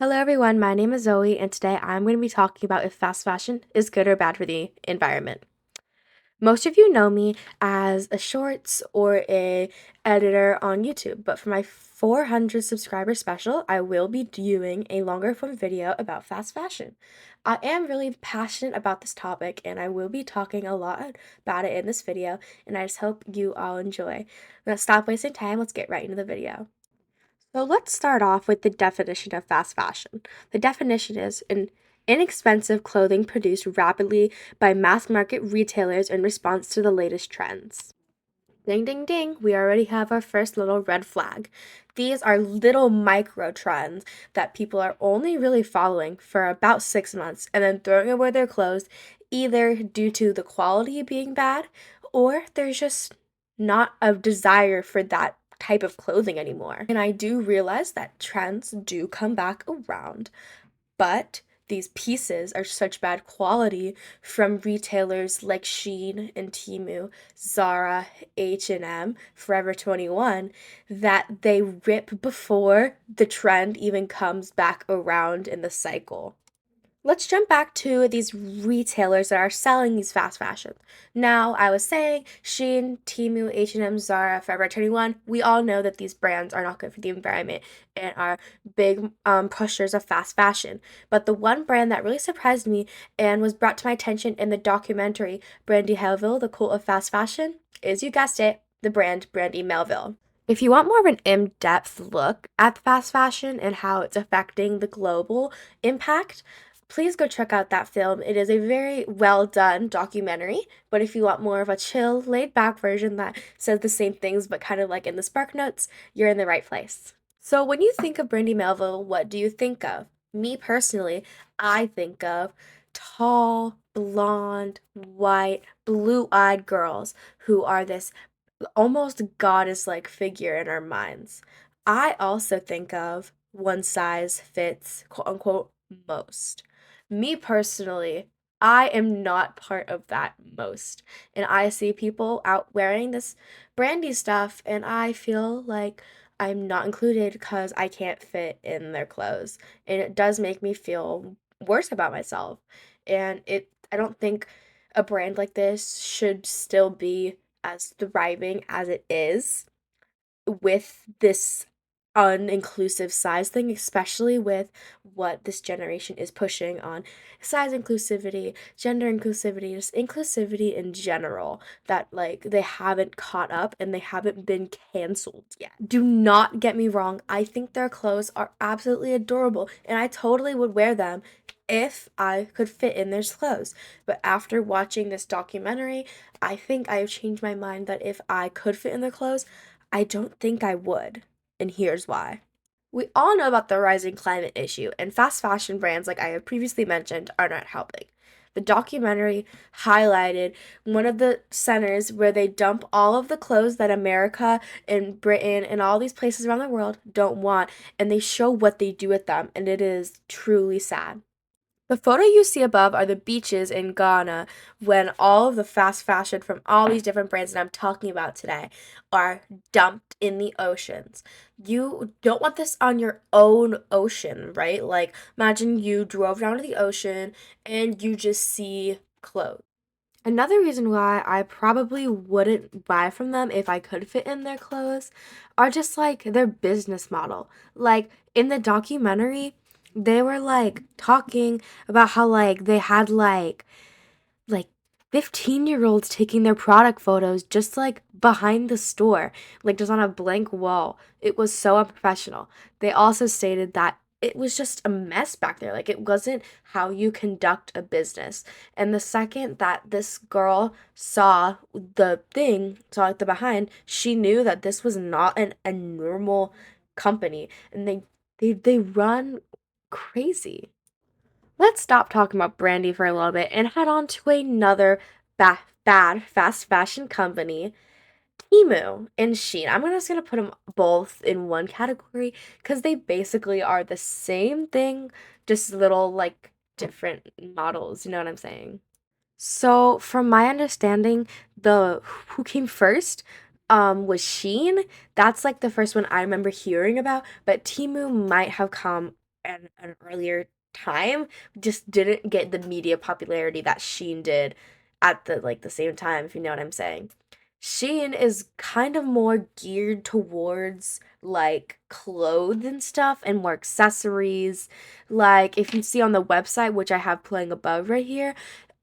Hello everyone, my name is Zoe and today I'm going to be talking about if fast fashion is good or bad for the environment. Most of you know me as a shorts or a editor on YouTube, but for my 400 subscriber special, I will be doing a longer form video about fast fashion. I am really passionate about this topic and I will be talking a lot about it in this video, and I just hope you all enjoy. Let's stop wasting time, let's get right into the video. So let's start off with the definition of fast fashion. The definition is an inexpensive clothing produced rapidly by mass market retailers in response to the latest trends. Ding, ding, ding, we already have our first little red flag. These are little micro trends that people are only really following for about 6 months and then throwing away their clothes either due to the quality being bad or there's just not a desire for that type of clothing anymore. And I do realize that trends do come back around, but these pieces are such bad quality from retailers like Shein and Temu, Zara, H&M, Forever 21 that they rip before the trend even comes back around in the cycle. Let's jump back to these retailers that are selling these fast fashion. Now, I was saying Shein, Temu, H&M, Zara, Forever 21, we all know that these brands are not good for the environment and are big pushers of fast fashion. But the one brand that really surprised me and was brought to my attention in the documentary Brandy Hellville, The Cult of Fast Fashion, is, you guessed it, the brand Brandy Melville. If you want more of an in-depth look at fast fashion and how it's affecting the global impact, please go check out that film. It is a very well done documentary, but if you want more of a chill, laid back version that says the same things but kind of like in the Spark Notes, you're in the right place. So when you think of Brandy Melville, what do you think of? Me personally, I think of tall, blonde, white, blue-eyed girls who are this almost goddess like figure in our minds. I also think of one size fits, quote unquote, most. Me personally, I am not part of that most. And I see people out wearing this brandy stuff, and I feel like I'm not included because I can't fit in their clothes. And it does make me feel worse about myself. And I don't think a brand like this should still be as thriving as it is with this uninclusive size thing, especially with what this generation is pushing on size inclusivity, gender inclusivity, just inclusivity in general, that like they haven't caught up and they haven't been canceled yet. Do not get me wrong, I think their clothes are absolutely adorable and I totally would wear them if I could fit in their clothes. But after watching this documentary, I think I have changed my mind that if I could fit in their clothes, I don't think I would, and here's why. We all know about the rising climate issue, and fast fashion brands, like I have previously mentioned, are not helping. The documentary highlighted one of the centers where they dump all of the clothes that America and Britain and all these places around the world don't want, and they show what they do with them, and it is truly sad. The photo you see above are the beaches in Ghana when all of the fast fashion from all these different brands that I'm talking about today are dumped in the oceans. You don't want this on your own ocean, right? Like, imagine you drove down to the ocean and you just see clothes. Another reason why I probably wouldn't buy from them if I could fit in their clothes are just like their business model. Like in the documentary, they were like talking about how like they had like 15-year-olds taking their product photos just like behind the store, like just on a blank wall. It was so unprofessional. They also stated that it was just a mess back there. Like it wasn't how you conduct a business. And the second that this girl saw the thing, saw like the behind, she knew that this was not a normal company. And they run crazy. Let's stop talking about Brandy for a little bit and head on to another bad fast fashion company, Temu and Shein. Just gonna put them both in one category because they basically are the same thing, just little like different models. You know what I'm saying? So, from my understanding, the who came first was Shein. That's like the first one I remember hearing about, but Temu might have come an earlier time, just didn't get the media popularity that Shein did at the same time, if you know what I'm saying. Shein is kind of more geared towards like clothes and stuff and more accessories. Like if you see on the website, which I have playing above right here,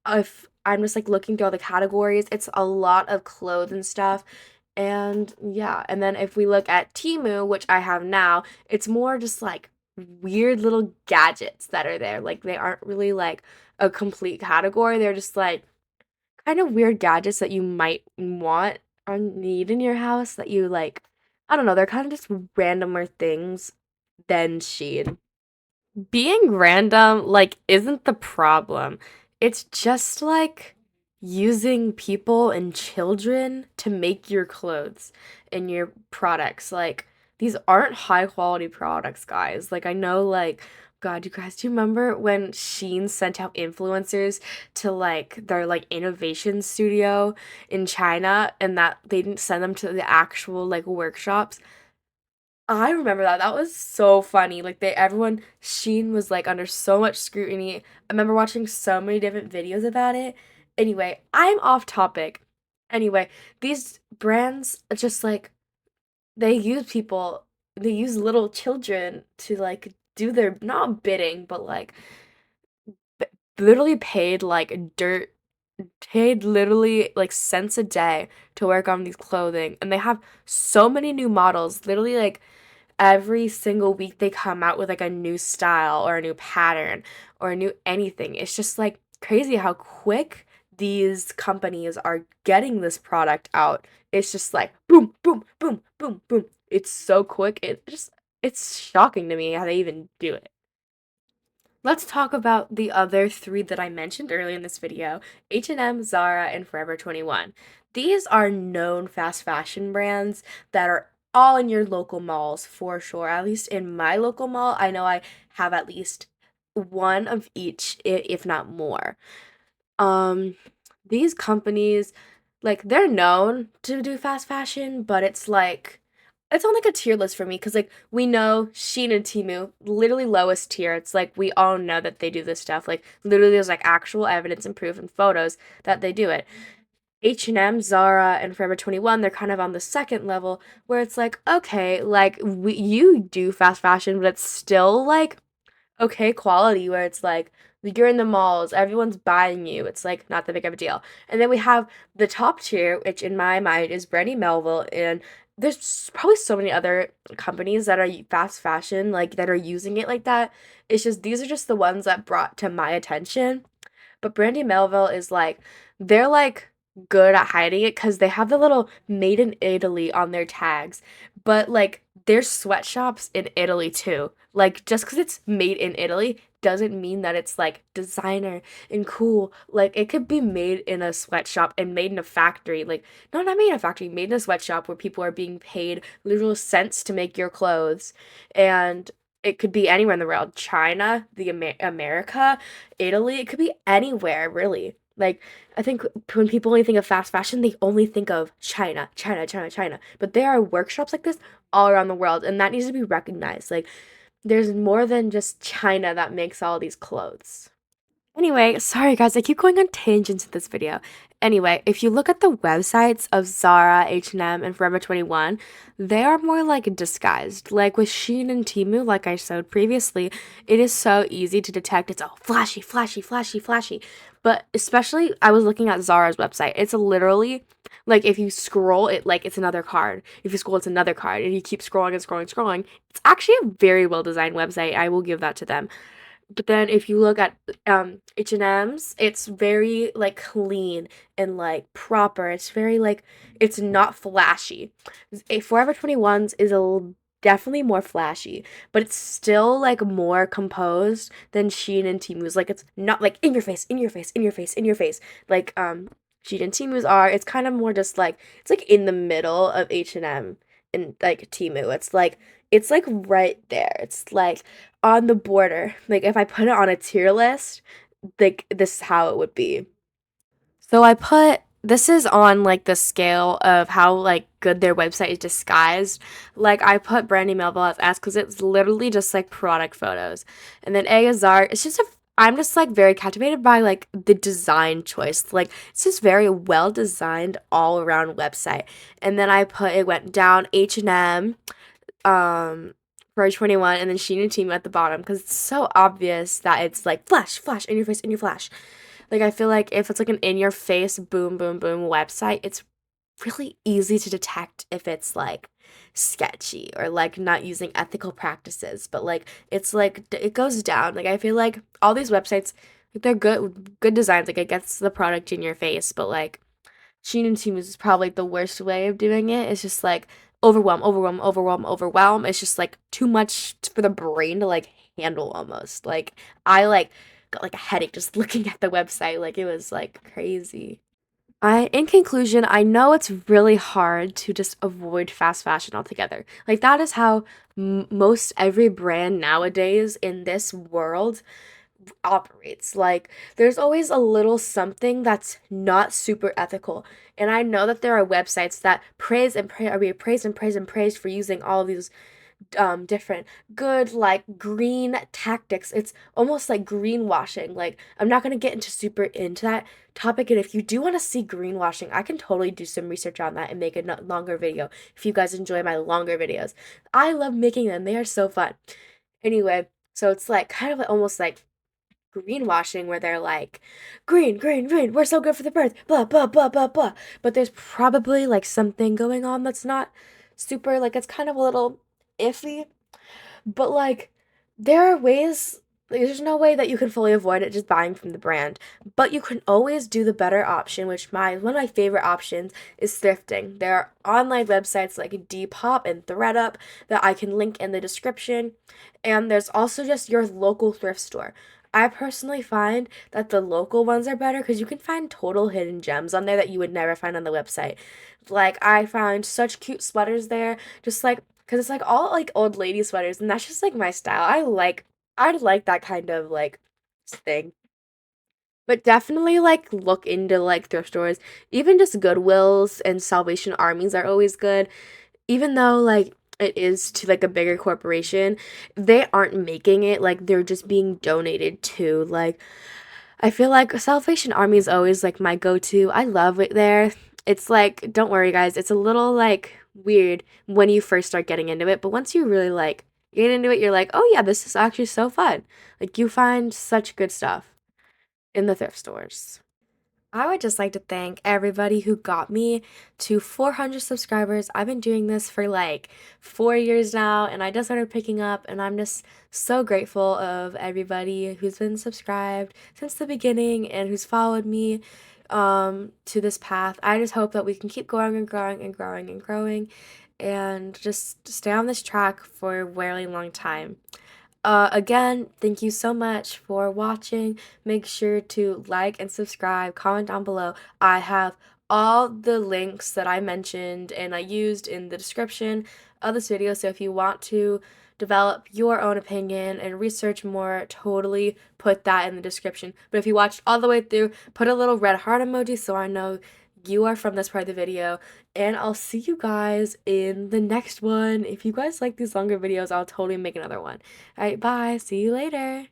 if I'm just like looking through all the categories, it's a lot of clothes and stuff. And yeah, and then if we look at Temu, which I have now, it's more just like weird little gadgets that are there. Like they aren't really like a complete category. They're just like kind of weird gadgets that you might want or need in your house that you like. I don't know, they're kind of just randomer things than Shein. Being random, like, isn't the problem. It's just like using people and children to make your clothes and your products. Like, these aren't high quality products, guys. Like, I know, like, God, you guys, do you remember when Shein sent out influencers to like their like innovation studio in China and that they didn't send them to the actual like workshops? I remember that. That was so funny. Like everyone, Sheen was like under so much scrutiny. I remember watching so many different videos about it. Anyway, I'm off topic. Anyway, these brands just like they use people, they use little children to like do their not bidding, but like b- literally paid literally like cents a day to work on these clothing. And they have so many new models, literally like every single week they come out with like a new style or a new pattern or a new anything. It's just like crazy how quick these companies are getting this product out. It's just like boom, boom, boom, boom, boom. It's so quick. It's shocking to me how they even do it. Let's talk about the other three that I mentioned earlier in this video, H&M, Zara, and Forever 21. These are known fast fashion brands that are all in your local malls for sure. At least in my local mall, I know I have at least one of each, if not more. Um, these companies, like, they're known to do fast fashion, but it's on like a tier list for me because like we know Shein and Temu, literally lowest tier. It's like we all know that they do this stuff. Like literally, there's like actual evidence and proof and photos that they do it. H&M, Zara, and Forever 21, they're kind of on the second level where it's like, okay, like you do fast fashion, but it's still like okay quality where it's like you're in the malls, everyone's buying you. It's like not that big of a deal. And then we have the top tier, which in my mind is Brandy Melville, and there's probably so many other companies that are fast fashion like that are using it like that. It's just these are just the ones that brought to my attention. But Brandy Melville is like they're like good at hiding it because they have the little made in Italy on their tags. But like there's sweatshops in Italy too. Like just because it's made in Italy doesn't mean that it's like designer and cool. Like it could be made in a sweatshop and made in a factory. Like no, not made in a factory, made in a sweatshop where people are being paid literal cents to make your clothes. And it could be anywhere in the world. China, America, Italy, it could be anywhere, really. Like, I think when people only think of fast fashion, they only think of China, China, China, China. But there are workshops like this all around the world, and that needs to be recognized. Like, there's more than just China that makes all these clothes. Anyway, sorry guys, I keep going on tangents in this video. Anyway, if you look at the websites of Zara, H&M, and Forever 21, they are more like disguised. Like with Shein and Temu, like I showed previously, it is so easy to detect it's all flashy, flashy, flashy, flashy. But especially, I was looking at Zara's website. It's literally like if you scroll it, like it's another card. If you scroll, it's another card. And you keep scrolling and scrolling, scrolling. It's actually a very well designed website. I will give that to them. But then if you look at H&M's, it's very like clean and like proper. It's very like it's not flashy. Forever 21's is definitely more flashy, but it's still like more composed than Shein and Temu's. Like it's not like in your face, in your face, in your face, in your face. Like Shein and Temu's are. It's kind of more just like it's like in the middle of H&M and like Temu. It's like right there. It's like on the border. Like if I put it on a tier list, like this is how it would be. So I put this is on like the scale of how like good their website is disguised. Like I put Brandy Melville as S because it's literally just like product photos, and then A is art. It's just a I'm just like very captivated by like the design choice. Like it's just very well designed all around website. And then I put it went down H&M, for 21, and then Shein and Team at the bottom because it's so obvious that it's like flash, flash in your face, in your flash. Like I feel like if it's like an in your face boom boom boom website, it's really easy to detect if it's like sketchy or like not using ethical practices, but like it's like it goes down. Like I feel like all these websites, like, they're good designs, like it gets the product in your face, but like Shein and Team is probably the worst way of doing it. It's just like overwhelm, overwhelm, overwhelm, overwhelm. It's just like too much for the brain to like handle almost. Like I like got like a headache just looking at the website. Like it was like crazy. In conclusion, I know it's really hard to just avoid fast fashion altogether. Like that is how most every brand nowadays in this world operates. Like there's always a little something that's not super ethical. And I know that there are websites that praise and praise, I mean, praise and praise and praise for using all of these different good like green tactics. It's almost like greenwashing. Like I'm not going to get into that topic, and if you do want to see greenwashing, I can totally do some research on that and make a longer video if you guys enjoy my longer videos. I love making them. They are so fun. Anyway, so it's like kind of almost like greenwashing where they're like green, green, green, we're so good for the birth, blah blah blah blah blah, but there's probably like something going on that's not super, like it's kind of a little iffy, but like there are ways, like, there's no way that you can fully avoid it just buying from the brand, but you can always do the better option, which my one of my favorite options is thrifting. There are online websites like Depop and ThredUp that I can link in the description, and there's also just your local thrift store. I personally find that the local ones are better because you can find total hidden gems on there that you would never find on the website. Like I found such cute sweaters there, just like because it's like all like old lady sweaters, and that's just like my style. I like that kind of like thing. But definitely like look into like thrift stores. Even just Goodwills and Salvation Armies are always good. Even though like it is to like a bigger corporation, they aren't making it, like they're just being donated to. Like I feel like Salvation Army is always like my go-to. I love it there. It's like, don't worry guys, it's a little like weird when you first start getting into it, but once you really like get into it, you're like, "Oh yeah, this is actually so fun." Like you find such good stuff in the thrift stores. I would just like to thank everybody who got me to 400 subscribers. I've been doing this for like 4 years now, and I just started picking up, and I'm just so grateful of everybody who's been subscribed since the beginning and who's followed me to this path. I just hope that we can keep growing and growing and growing and growing and just stay on this track for a very long time. Again, thank you so much for watching. Make sure to like and subscribe, comment down below. I have all the links that I mentioned and I used in the description of this video, so if you want to develop your own opinion and research more, totally put that in the description. But if you watched all the way through, put a little red heart emoji so I know you are from this part of the video, and I'll see you guys in the next one. If you guys like these longer videos, I'll totally make another one. Alright, bye. See you later.